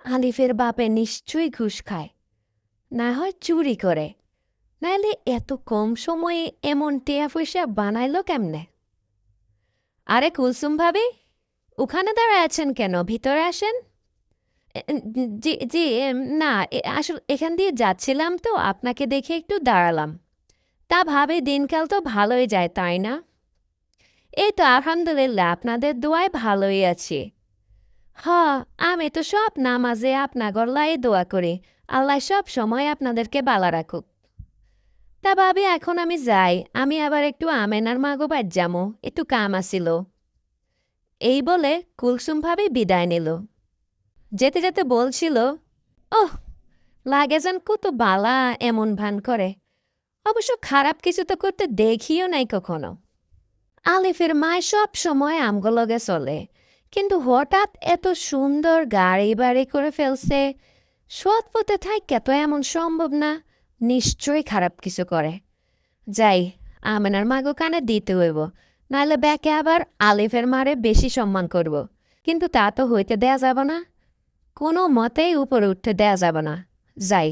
আলিফের বাপে নিশ্চয়ই ঘুষ খায়, না হয় চুরি করে, নাইলে এত কম সময়ে এমন টেয়া পয়সা বানাইলো কেমনে? আরে কুলসুম ভাবি, ওখানে দাঁড়ায় আছেন কেন? ভিতরে আসেন। এ, জি জি, না, আসলে এখান দিয়ে যাচ্ছিলাম তো, আপনাকে দেখে একটু দাঁড়ালাম। তা ভাবে দিনকাল তো ভালোই যায়, তাই না? এই তো আলহামদুলিল্লাহ, আপনাদের দোয়ায় ভালোই আছি। হ, আমি তো সব নামাজে আপনার গল্লায় দোয়া করি, আল্লাহ সব সময় আপনাদেরকে বালা রাখুক। তা ভাবি এখন আমি যাই, আমি আবার একটু আমেনার মাগো বাদ যামো, একটু কাম আসিল। এই বলে কুলসুম ভাবি বিদায় নিল। যেতে যেতে বলছিল, ওহ, লাগে যেন কত বালা এমন ভান করে, অবশ্য খারাপ কিছু তো করতে দেখিও নাই কখনো। আলিফের মায় সব সময় আমগো চলে, কিন্তু হঠাৎ এত সুন্দর গাড়ি বাড়ি করে ফেলছে, সৎ পথে থাইকা তো এমন সম্ভব না, নিশ্চয়ই খারাপ কিছু করে। যাই, আমেনার মাগো কানে দিতে হইব, নাহলে ব্যাকে আবার আলিফের মারে বেশি সম্মান করব। কিন্তু তা তো হইতে দেয়া যাব না, কোনো মতেই উপরে উঠতে দেয়া যাব না। যাই।